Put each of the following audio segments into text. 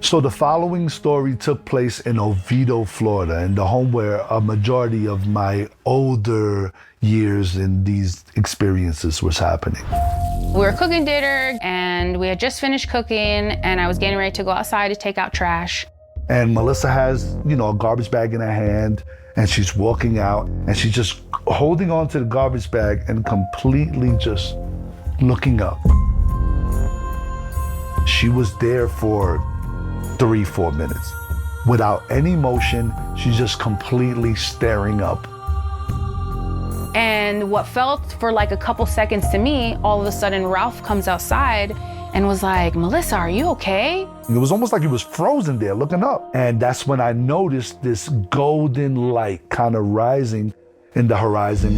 So the following story took place in Oviedo, Florida, in the home where a majority of my older years in these experiences was happening. We were cooking dinner and we had just finished cooking and I was getting ready to go outside to take out trash. And Melissa has, a garbage bag in her hand and she's walking out and she's just holding on to the garbage bag and completely just looking up. She was there for 3-4 minutes. Without any motion, she's just completely staring up. And what felt for like a couple seconds to me, all of a sudden Ralph comes outside and was like, Melissa, are you okay? It was almost like he was frozen there looking up. And that's when I noticed this golden light kind of rising in the horizon.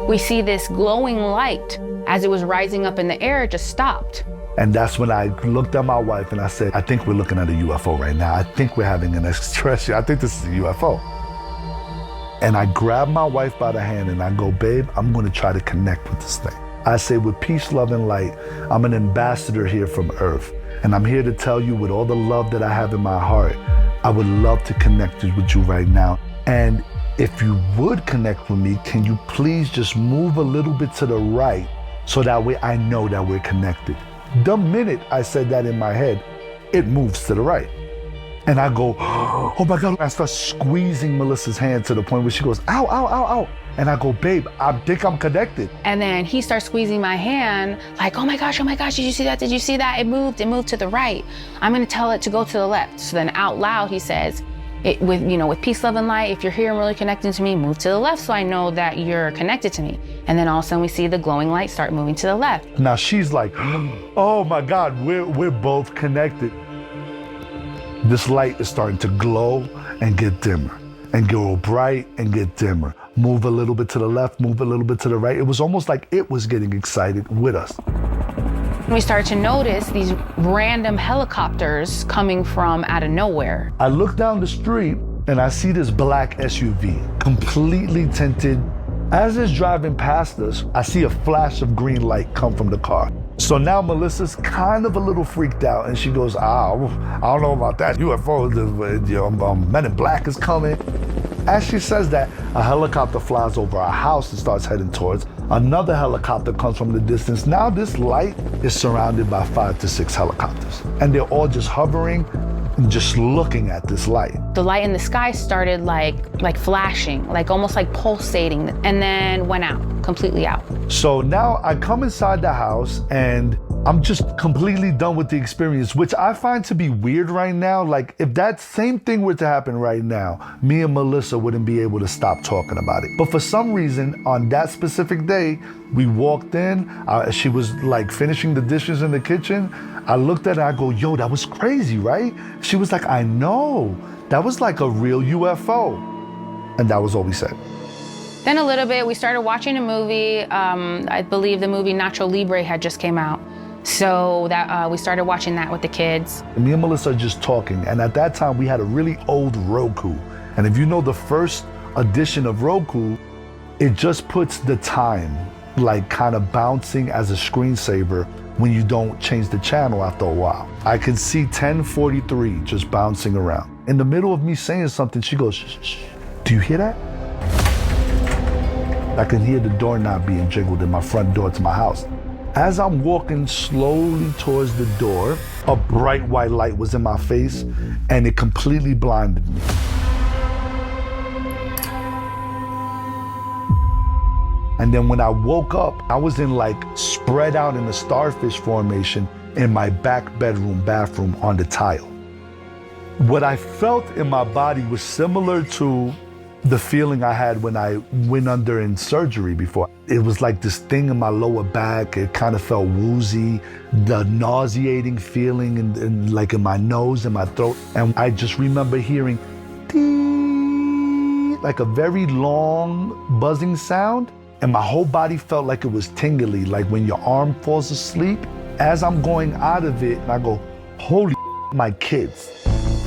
We see this glowing light. As it was rising up in the air, it just stopped. And that's when I looked at my wife and I said, I think we're looking at a UFO right now. I think we're having an extraterrestrial. I think this is a UFO. And I grabbed my wife by the hand and I go, babe, I'm gonna try to connect with this thing. I say, with peace, love, and light, I'm an ambassador here from Earth. And I'm here to tell you with all the love that I have in my heart, I would love to connect with you right now. And if you would connect with me, can you please just move a little bit to the right so that way I know that we're connected. The minute I said that in my head, it moves to the right. And I go, oh my God. I start squeezing Melissa's hand to the point where she goes, ow, ow, ow, ow. And I go, babe, I think I'm connected. And then he starts squeezing my hand like, oh my gosh, did you see that? Did you see that? It moved to the right. I'm gonna tell it to go to the left. So then out loud, he says, with peace, love, and light, if you're here and really connecting to me, move to the left so I know that you're connected to me. And then all of a sudden we see the glowing light start moving to the left. Now she's like, oh my God, we're both connected. This light is starting to glow and get dimmer and go bright and get dimmer. Move a little bit to the left, move a little bit to the right. It was almost like it was getting excited with us. We started to notice these random helicopters coming from out of nowhere. I look down the street and I see this black SUV, completely tinted. As it's driving past us, I see a flash of green light come from the car. So now Melissa's kind of a little freaked out and she goes, I don't know about that. UFO, Men in Black is coming. As she says that, a helicopter flies over our house and starts heading towards. Another helicopter comes from the distance. Now this light is surrounded by 5 to 6 helicopters. And they're all just hovering and just looking at this light. The light in the sky started like flashing, like almost like pulsating, and then went out, completely out. So now I come inside the house and I'm just completely done with the experience, which I find to be weird right now. Like if that same thing were to happen right now, me and Melissa wouldn't be able to stop talking about it. But for some reason, on that specific day, we walked in, she was like finishing the dishes in the kitchen. I looked at her, I go, yo, that was crazy, right? She was like, I know, that was like a real UFO. And that was all we said. Then a little bit, we started watching a movie. I believe the movie Nacho Libre had just came out. So that we started watching that with the kids. Me and Melissa are just talking, and at that time we had a really old Roku. And if you know the first edition of Roku, it just puts the time like kind of bouncing as a screensaver when you don't change the channel after a while. I can see 1043 just bouncing around. In the middle of me saying something, she goes, shh, shh, do you hear that? I can hear the doorknob being jiggled in my front door to my house. As I'm walking slowly towards the door, a bright white light was in my face and it completely blinded me. And then when I woke up, I was in like spread out in a starfish formation in my back bathroom on the tile. What I felt in my body was similar to the feeling I had when I went under in surgery before. It was like this thing in my lower back. It kind of felt woozy, the nauseating feeling in like in my nose and my throat. And I just remember hearing dee, like a very long buzzing sound. And my whole body felt like it was tingly, like when your arm falls asleep. As I'm going out of it, and I go, holy my kids.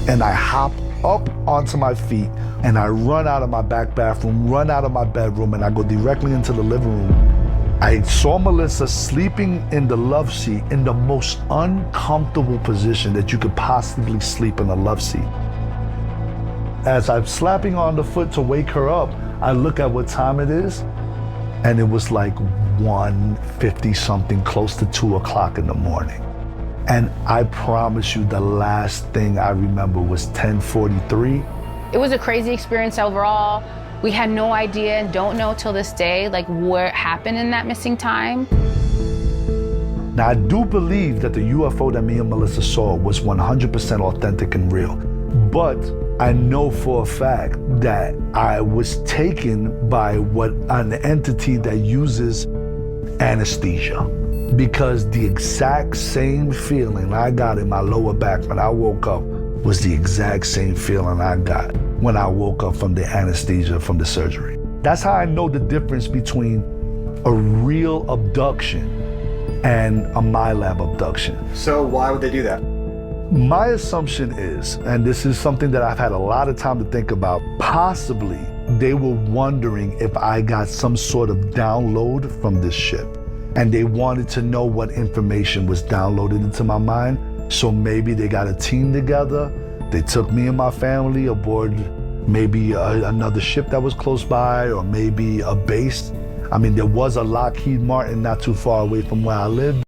And I hop up onto my feet and I run out of my back bathroom, run out of my bedroom, and I go directly into the living room. I saw Melissa sleeping in the love seat in the most uncomfortable position that you could possibly sleep in a love seat. As I'm slapping her on the foot to wake her up, I look at what time it is, and it was like 1:50 something, close to 2 o'clock in the morning. And I promise you, the last thing I remember was 10:43. It was a crazy experience overall. We had no idea and don't know till this day, like what happened in that missing time. Now, I do believe that the UFO that me and Melissa saw was 100% authentic and real. But I know for a fact that I was taken by an entity that uses anesthesia. Because the exact same feeling I got in my lower back when I woke up was the exact same feeling I got when I woke up from the anesthesia from the surgery. That's how I know the difference between a real abduction and a MILAB abduction. So why would they do that? My assumption is, and this is something that I've had a lot of time to think about, possibly they were wondering if I got some sort of download from this ship. And they wanted to know what information was downloaded into my mind. So maybe they got a team together. They took me and my family aboard maybe another ship that was close by, or maybe a base. I mean, there was a Lockheed Martin not too far away from where I lived.